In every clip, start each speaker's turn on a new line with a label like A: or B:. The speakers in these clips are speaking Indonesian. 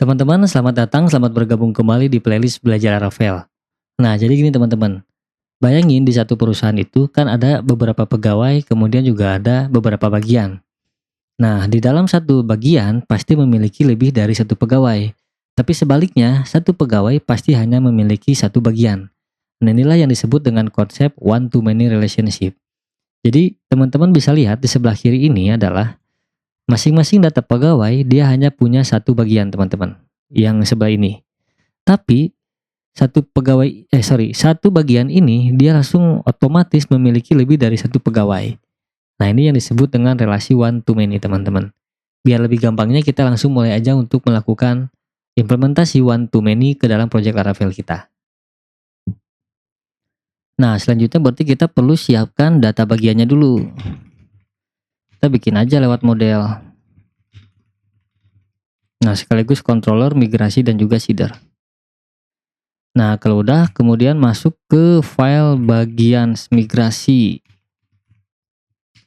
A: Teman-teman, selamat datang, selamat bergabung kembali di playlist Belajar Laravel. Nah, jadi gini teman-teman, bayangin di satu perusahaan itu kan ada beberapa pegawai, kemudian juga ada beberapa bagian. Nah, di dalam satu bagian pasti memiliki lebih dari satu pegawai. Tapi sebaliknya, satu pegawai pasti hanya memiliki satu bagian. Nah, inilah yang disebut dengan konsep one-to-many relationship. Jadi, teman-teman bisa lihat di sebelah kiri ini adalah masing-masing data pegawai dia hanya punya satu bagian, teman-teman. Yang sebelah ini. Tapi satu bagian ini dia langsung otomatis memiliki lebih dari satu pegawai. Nah, ini yang disebut dengan relasi one to many, teman-teman. Biar lebih gampangnya kita langsung mulai aja untuk melakukan implementasi one to many ke dalam project Laravel kita. Nah, selanjutnya berarti kita perlu siapkan data bagiannya dulu. Kita bikin aja lewat model. Nah, sekaligus controller, migrasi, dan juga seeder. Nah, kalau udah, kemudian masuk ke file bagian migrasi.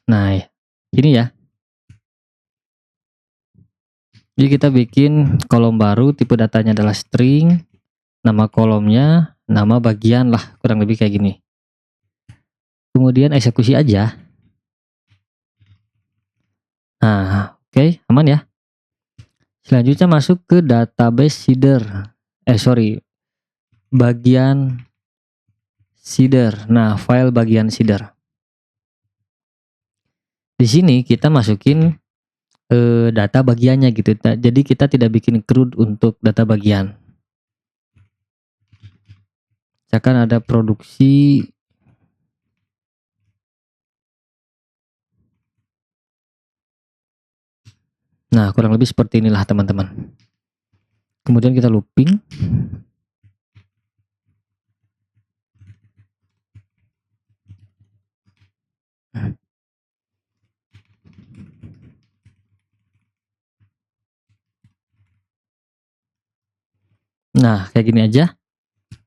A: Nah, ini ya. Jadi kita bikin kolom baru, tipe datanya adalah string, nama kolomnya, nama bagian lah, kurang lebih kayak gini. Kemudian eksekusi aja. Nah, oke, aman ya. Selanjutnya masuk ke database seeder. Bagian seeder. Nah, file bagian seeder. Di sini kita masukin data bagiannya gitu. Jadi kita tidak bikin CRUD untuk data bagian. Misalkan ada produksi. Nah, kurang lebih seperti inilah teman-teman. Kemudian kita looping. Nah, kayak gini aja.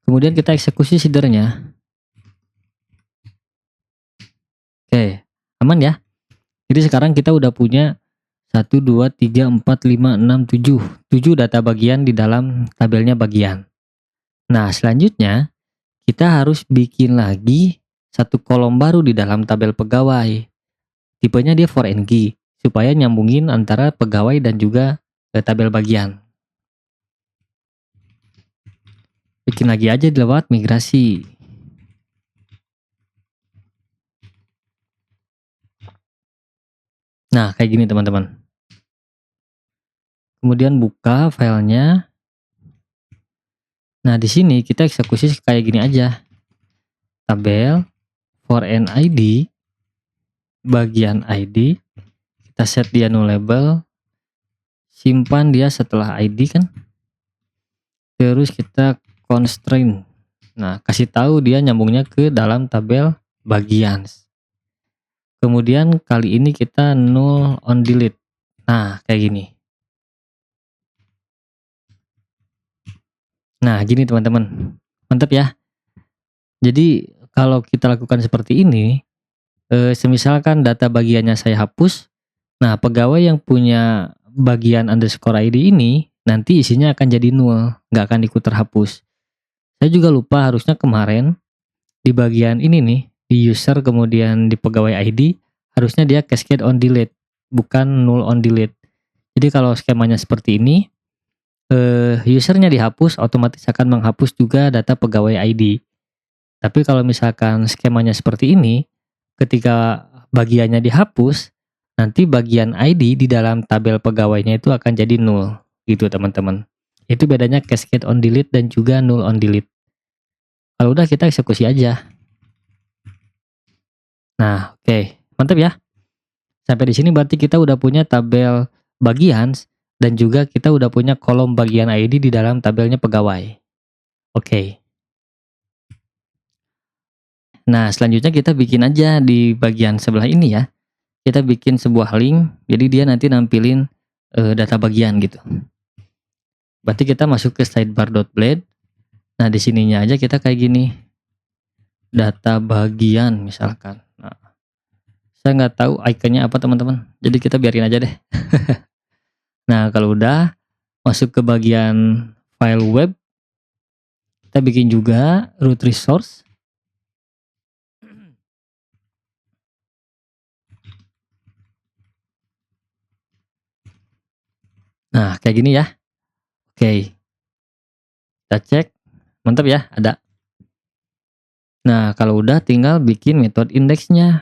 A: Kemudian kita eksekusi seedernya. Oke, aman ya. Jadi sekarang kita udah punya 1, 2, 3, 4, 5, 6, 7. 7 data bagian di dalam tabelnya bagian. Nah, selanjutnya kita harus bikin lagi satu kolom baru di dalam tabel pegawai. Tipenya dia for ng, supaya nyambungin antara pegawai dan juga tabel bagian. Bikin lagi aja lewat migrasi. Nah, kayak gini teman-teman. Kemudian buka filenya. Nah, di sini kita eksekusi kayak gini aja. Tabel for n id, bagian id, kita set dia nullable, simpan dia setelah id kan. Terus kita constraint. Nah, kasih tahu dia nyambungnya ke dalam tabel bagian. Kemudian kali ini kita null on delete. Nah, kayak gini. Nah, gini teman-teman. Mantap ya. Jadi, kalau kita lakukan seperti ini, semisalkan data bagiannya saya hapus, nah pegawai yang punya bagian underscore ID ini, nanti isinya akan jadi nol, nggak akan ikut terhapus. Saya juga lupa harusnya kemarin, di bagian ini nih, di user kemudian di pegawai ID, harusnya dia cascade on delete, bukan null on delete. Jadi kalau skemanya seperti ini, usernya dihapus, otomatis akan menghapus juga data pegawai ID. Tapi kalau misalkan skemanya seperti ini, ketika bagiannya dihapus, nanti bagian ID di dalam tabel pegawainya itu akan jadi null, gitu teman-teman. Itu bedanya cascade on delete dan juga null on delete. Kalau udah kita eksekusi aja. Nah, oke, mantap ya. Sampai di sini berarti kita udah punya tabel bagian dan juga kita udah punya kolom bagian ID di dalam tabelnya pegawai. Oke. Nah, selanjutnya kita bikin aja di bagian sebelah ini ya. Kita bikin sebuah link, jadi dia nanti nampilin data bagian gitu. Berarti kita masuk ke sidebar.blade. Nah, di sininya aja kita kayak gini. Data bagian misalkan. Nah, saya nggak tahu ikonnya apa teman-teman. Jadi kita biarin aja deh. Nah, kalau udah, masuk ke bagian file web, kita bikin juga root resource. Nah, kayak gini ya. Oke. Kita cek. Mantap ya, ada. Nah, kalau udah tinggal bikin metode indeksnya.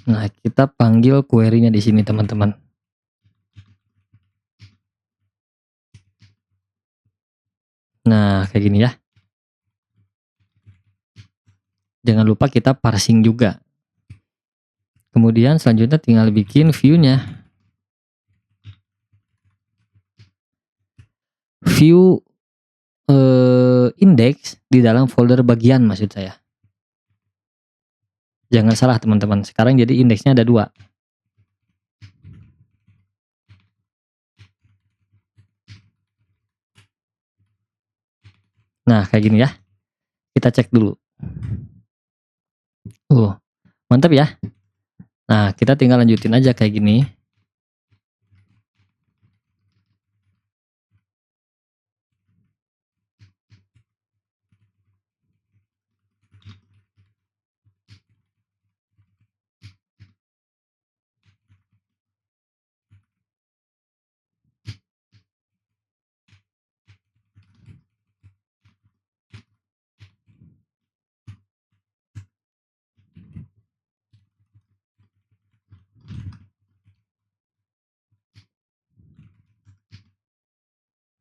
A: Nah, kita panggil query-nya di sini, teman-teman. Nah, kayak gini ya. Jangan lupa kita parsing juga. Kemudian selanjutnya tinggal bikin view-nya. View index di dalam folder bagian maksud saya. Jangan salah teman-teman. Sekarang jadi indeksnya ada 2. Nah, kayak gini ya. Kita cek dulu. Mantap ya. Nah, kita tinggal lanjutin aja kayak gini.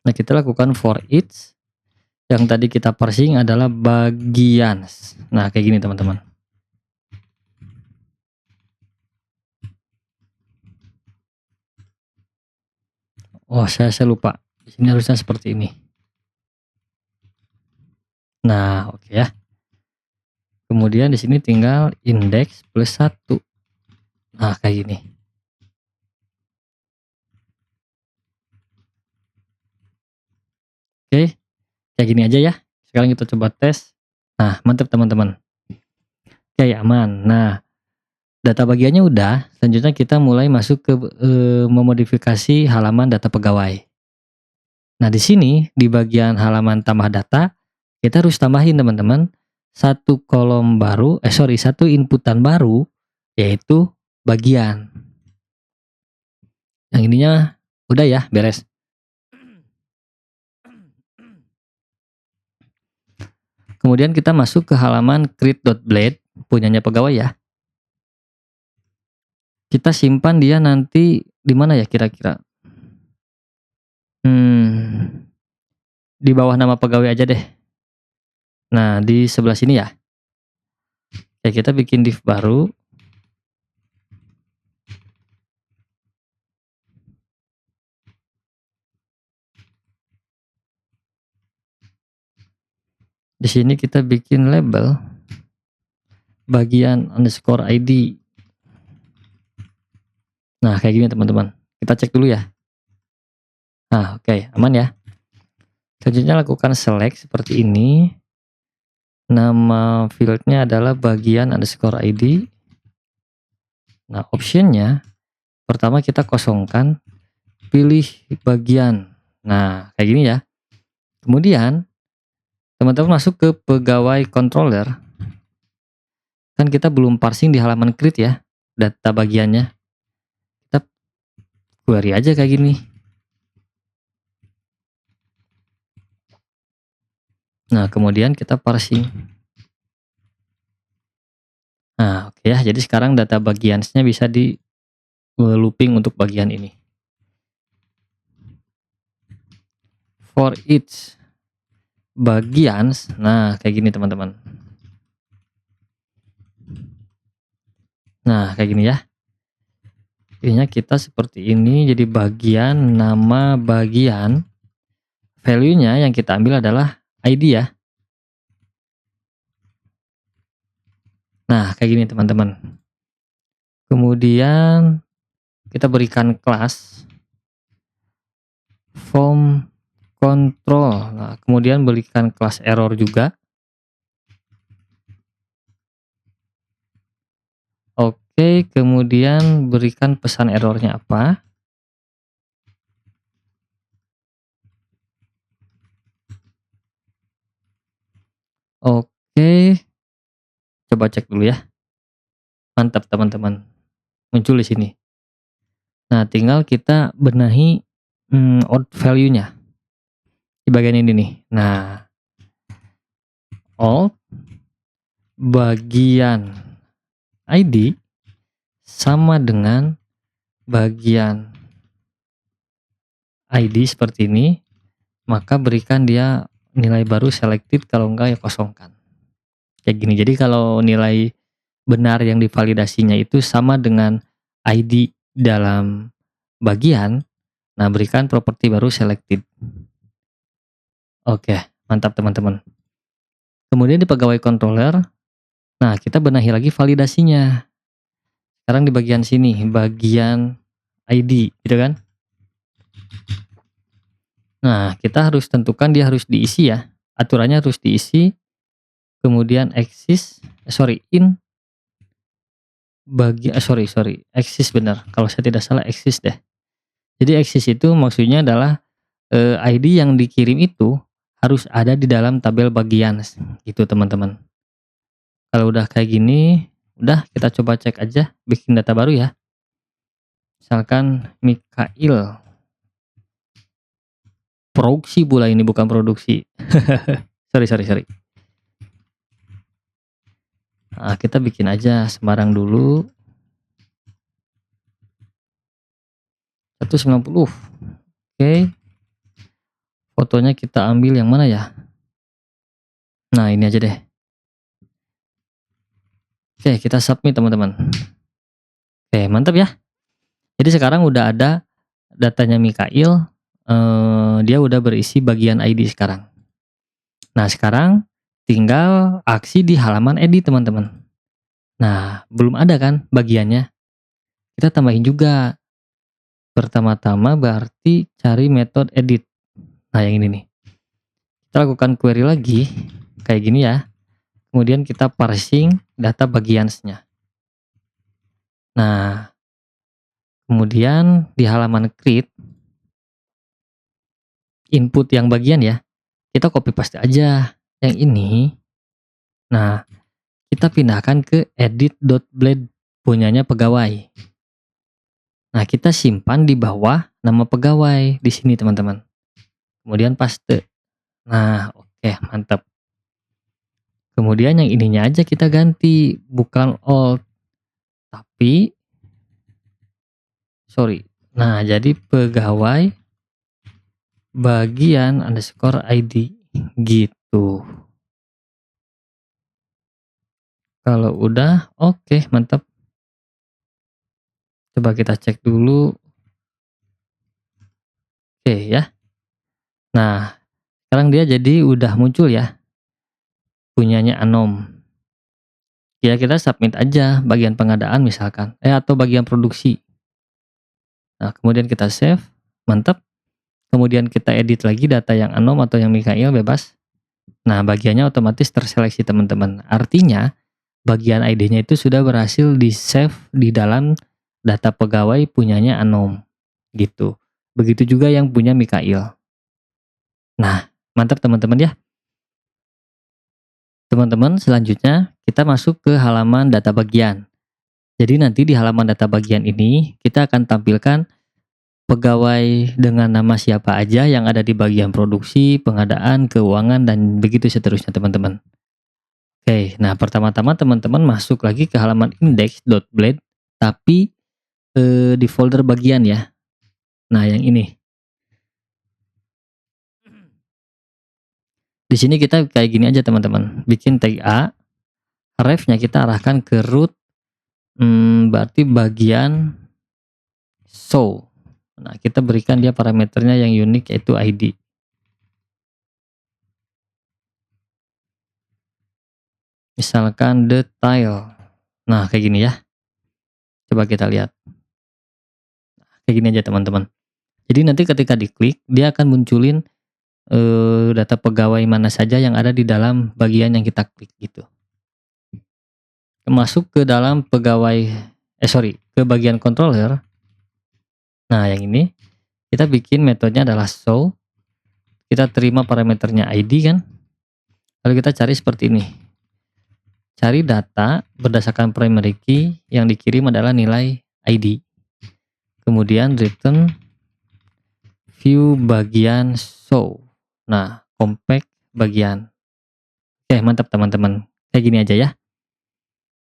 A: Nah, kita lakukan for each. Yang tadi kita parsing adalah bagian. Nah, kayak gini teman-teman. Oh, saya lupa. Di sini harusnya seperti ini. Nah, oke ya. Kemudian di sini tinggal indeks plus 1. Nah, kayak gini. Oke, kayak gini aja ya. Sekarang kita coba tes. Nah, mantap teman-teman. Oke, aman. Nah, data bagiannya udah. Selanjutnya kita mulai masuk ke memodifikasi halaman data pegawai. Nah, di sini di bagian halaman tambah data, kita harus tambahin teman-teman satu inputan baru, yaitu bagian. Yang ininya udah ya, beres. Kemudian kita masuk ke halaman create.blade, punyanya pegawai ya. Kita simpan dia nanti di mana ya kira-kira? Di bawah nama pegawai aja deh. Nah, di sebelah sini ya. Ya, kita bikin div baru. Di sini kita bikin label bagian underscore ID. Nah, kayak gini teman-teman. Kita cek dulu ya. Nah, oke, aman ya. Selanjutnya lakukan select seperti ini. Nama fieldnya adalah bagian underscore ID. Nah, optionnya pertama kita kosongkan, pilih bagian. Nah, kayak gini ya. Kemudian teman-teman masuk ke pegawai controller. Kan kita belum parsing di halaman create ya, data bagiannya. Kita query aja kayak gini. Nah, kemudian kita parsing. Nah, oke ya. Jadi sekarang data bagiannya bisa di looping untuk bagian ini. For each bagian, nah kayak gini teman-teman. Nah, kayak gini ya. Intinya kita seperti ini, jadi bagian, nama bagian, value-nya yang kita ambil adalah ID ya. Nah, kayak gini teman-teman. Kemudian kita berikan kelas form control. Nah, kemudian berikan kelas error juga. Oke, kemudian berikan pesan errornya apa. Oke, coba cek dulu ya. Mantap teman-teman, muncul di sini. Nah, tinggal kita benahi out value-nya di bagian ini nih. Nah, alt bagian ID sama dengan bagian ID seperti ini, maka berikan dia nilai baru selected, kalau enggak ya kosongkan. Kayak gini. Jadi kalau nilai benar yang divalidasinya itu sama dengan ID dalam bagian, nah berikan properti baru selected. Oke, mantap teman-teman. Kemudian di pegawai controller, nah kita benahi lagi validasinya. Sekarang di bagian sini, bagian ID, gitu kan? Nah, kita harus tentukan dia harus diisi ya. Aturannya harus diisi, kemudian in exist benar. Kalau saya tidak salah exist deh. Jadi exist itu maksudnya adalah ID yang dikirim itu harus ada di dalam tabel bagian gitu teman-teman. Kalau udah kayak gini, udah kita coba cek aja bikin data baru ya. Misalkan Mikail. Produksi pula ini, bukan produksi. sorry. Nah, kita bikin aja sembarang dulu. 190. Oke. Fotonya kita ambil yang mana ya? Nah, ini aja deh. Oke, kita submit teman-teman. Oke, mantap ya. Jadi sekarang udah ada datanya Mikail, dia udah berisi bagian ID sekarang. Nah, sekarang tinggal aksi di halaman edit teman-teman. Nah, belum ada kan bagiannya. Kita tambahin juga. Pertama-tama berarti cari metode edit. Nah, yang ini nih. Kita lakukan query lagi kayak gini ya. Kemudian kita parsing data bagiansnya. Nah, kemudian di halaman create input yang bagian ya, kita copy paste aja yang ini. Nah, kita pindahkan ke edit.blade punyanya pegawai. Nah, kita simpan di bawah nama pegawai di sini teman-teman. Kemudian paste. Nah, oke, mantap. Kemudian yang ininya aja kita ganti, bukan alt, tapi Nah, jadi pegawai bagian underscore ID gitu. Kalau udah oke, mantap. Coba kita cek dulu. Oke ya. Nah, sekarang dia jadi udah muncul ya. Punyanya Anom. Ya kita submit aja bagian pengadaan misalkan. Atau bagian produksi. Nah, kemudian kita save. Mantap. Kemudian kita edit lagi data yang Anom atau yang Mikail bebas. Nah, bagiannya otomatis terseleksi teman-teman. Artinya, bagian ID-nya itu sudah berhasil di-save di dalam data pegawai punyanya Anom. Gitu. Begitu juga yang punya Mikail. Nah, mantap teman-teman ya. Teman-teman, selanjutnya kita masuk ke halaman data bagian. Jadi nanti di halaman data bagian ini kita akan tampilkan pegawai dengan nama siapa aja yang ada di bagian produksi, pengadaan, keuangan, dan begitu seterusnya teman-teman. Oke, nah pertama-tama teman-teman masuk lagi ke halaman index.blade tapi di folder bagian ya. Nah, yang ini. Di sini kita kayak gini aja teman-teman. Bikin tag A, ref-nya kita arahkan ke root, berarti bagian show. Nah, kita berikan dia parameternya yang unik yaitu ID. Misalkan detail. Nah, kayak gini ya. Coba kita lihat. Kayak gini aja teman-teman. Jadi nanti ketika diklik, dia akan munculin data pegawai mana saja yang ada di dalam bagian yang kita klik gitu. Masuk ke dalam pegawai ke bagian controller. Nah, yang ini kita bikin metodenya adalah show. Kita terima parameternya ID kan. Lalu kita cari seperti ini. Cari data berdasarkan primary key, yang dikirim adalah nilai ID. Kemudian return view bagian show. Nah, compact bagian. Oke, mantap teman-teman. Kayak gini aja ya.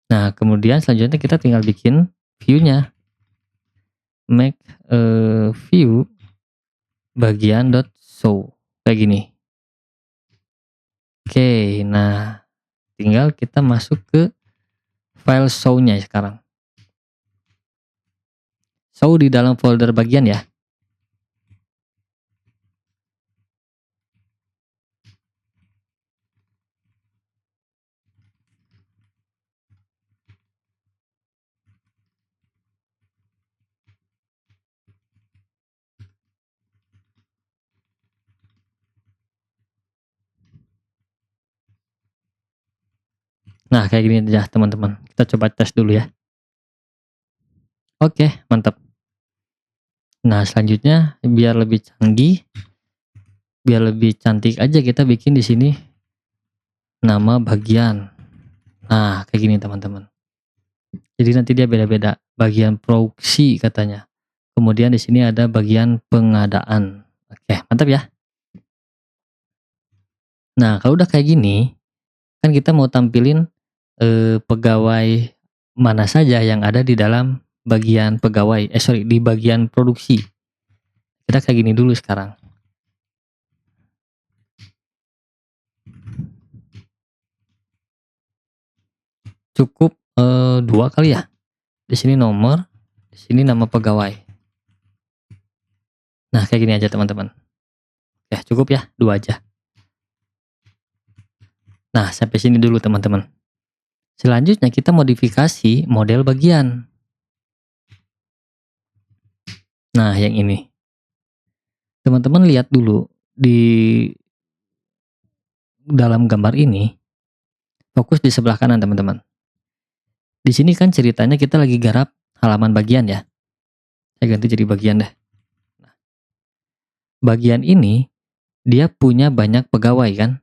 A: Nah, kemudian selanjutnya kita tinggal bikin view-nya. Make view bagian dot show. Kayak gini. Oke, nah tinggal kita masuk ke file show-nya sekarang. Show di dalam folder bagian ya. Nah, kayak gini aja teman-teman. Kita coba tes dulu ya. Oke, mantap. Nah, selanjutnya biar lebih canggih, biar lebih cantik aja kita bikin di sini nama bagian. Nah, kayak gini teman-teman. Jadi nanti dia beda-beda. Bagian proxy katanya. Kemudian di sini ada bagian pengadaan. Oke, mantap ya. Nah, kalau udah kayak gini, kan kita mau tampilin pegawai mana saja yang ada di dalam bagian pegawai, di bagian produksi. Kita kayak gini dulu sekarang. Cukup 2 kali ya. Di sini nomor, di sini nama pegawai. Nah, kayak gini aja teman-teman. Ya, cukup ya, 2 aja. Nah, sampai sini dulu teman-teman. Selanjutnya kita modifikasi model bagian. Nah, yang ini. Teman-teman lihat dulu di dalam gambar ini. Fokus di sebelah kanan teman-teman. Di sini kan ceritanya kita lagi garap halaman bagian ya. Saya ganti jadi bagian deh. Bagian ini dia punya banyak pegawai kan.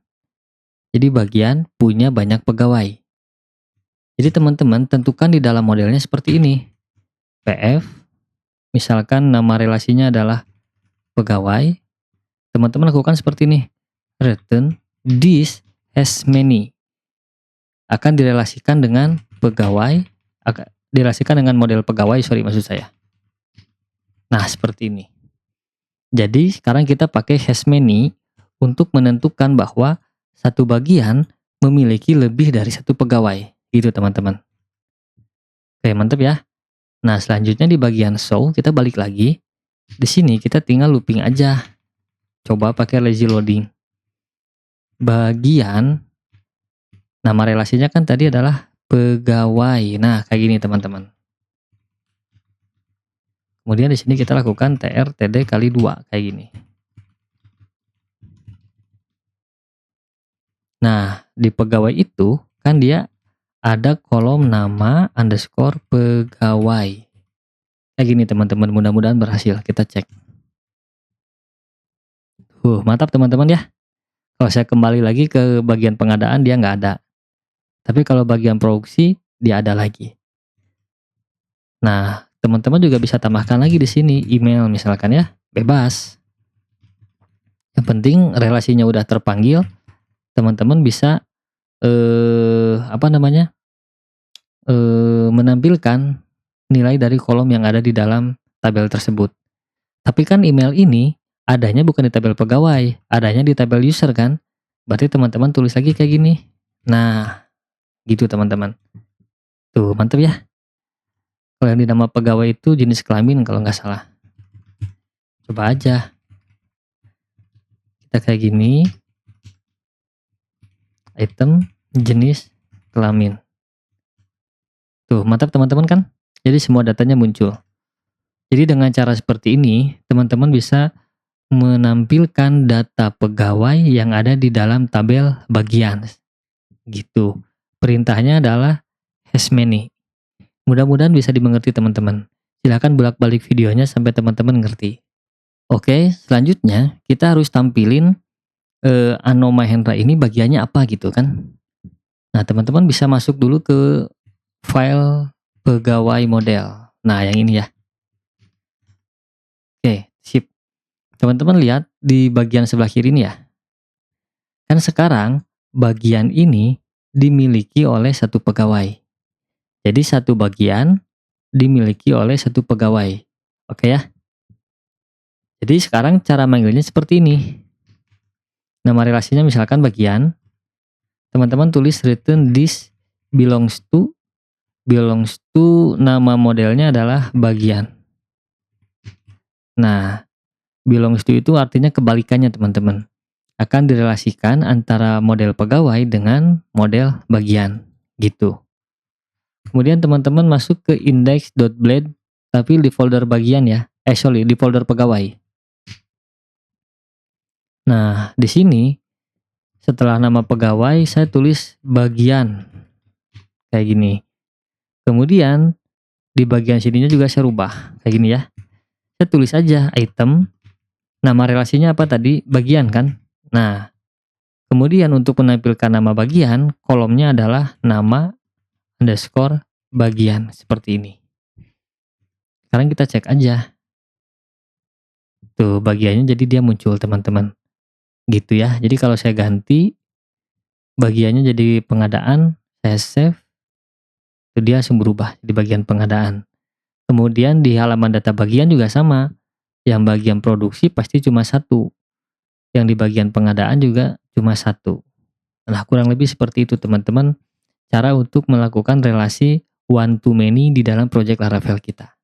A: Jadi bagian punya banyak pegawai. Jadi teman-teman tentukan di dalam modelnya seperti ini. PF, misalkan nama relasinya adalah pegawai. Teman-teman lakukan seperti ini. Return this has many. Akan direlasikan dengan pegawai, akan direlasikan dengan model pegawai, maksud saya. Nah, seperti ini. Jadi sekarang kita pakai has many untuk menentukan bahwa satu bagian memiliki lebih dari satu pegawai. Gitu teman-teman. Oke, mantap ya. Nah, selanjutnya di bagian show kita balik lagi. Di sini kita tinggal looping aja. Coba pakai lazy loading. Bagian nama relasinya kan tadi adalah pegawai. Nah, kayak gini teman-teman. Kemudian di sini kita lakukan tr td kali 2 kayak gini. Nah, di pegawai itu kan dia ada kolom nama underscore pegawai. Kayak gini teman-teman, mudah-mudahan berhasil. Kita cek. Mantap teman-teman ya. Kalau saya kembali lagi ke bagian pengadaan dia nggak ada. Tapi kalau bagian produksi dia ada lagi. Nah, teman-teman juga bisa tambahkan lagi di sini email misalkan ya, bebas. Yang penting relasinya udah terpanggil, teman-teman bisa menampilkan nilai dari kolom yang ada di dalam tabel tersebut. Tapi kan email ini adanya bukan di tabel pegawai, adanya di tabel user kan. Berarti teman-teman tulis lagi kayak gini. Nah, gitu teman-teman. Tuh, mantap ya. Kalau yang di nama pegawai itu jenis kelamin kalau nggak salah. Coba aja. Kita kayak gini. Item, jenis, kelamin. Tuh, mantap teman-teman kan? Jadi semua datanya muncul. Jadi dengan cara seperti ini, teman-teman bisa menampilkan data pegawai yang ada di dalam tabel bagian. Gitu. Perintahnya adalah has many. Mudah-mudahan bisa dimengerti teman-teman. Silahkan bolak-balik videonya sampai teman-teman ngerti. Oke, selanjutnya kita harus tampilin Ano Mahendra ini bagiannya apa gitu kan. Nah, teman-teman bisa masuk dulu ke file pegawai model. Nah, yang ini ya. Oke, sip. Teman-teman lihat di bagian sebelah kiri ini ya. Kan sekarang bagian ini dimiliki oleh satu pegawai. Jadi satu bagian dimiliki oleh satu pegawai. Oke ya. Jadi sekarang cara manggilnya seperti ini. Nama relasinya misalkan bagian. Teman-teman tulis return this belongs to nama modelnya adalah bagian. Nah, belongs to itu artinya kebalikannya teman-teman. Akan direlasikan antara model pegawai dengan model bagian gitu. Kemudian teman-teman masuk ke index.blade tapi di folder bagian ya. Di folder pegawai. Nah, di sini setelah nama pegawai saya tulis bagian. Kayak gini. Kemudian di bagian sininya juga saya rubah kayak gini ya. Saya tulis aja item. Nama relasinya apa tadi? Bagian kan? Nah, kemudian untuk menampilkan nama bagian, kolomnya adalah nama underscore bagian seperti ini. Sekarang kita cek aja. Tuh bagiannya jadi dia muncul teman-teman. Gitu ya. Jadi kalau saya ganti bagiannya jadi pengadaan, saya save, itu dia langsung berubah di bagian pengadaan. Kemudian di halaman data bagian juga sama. Yang bagian produksi pasti cuma satu. Yang di bagian pengadaan juga cuma satu. Nah, kurang lebih seperti itu teman-teman. Cara untuk melakukan relasi one to many di dalam project Laravel kita.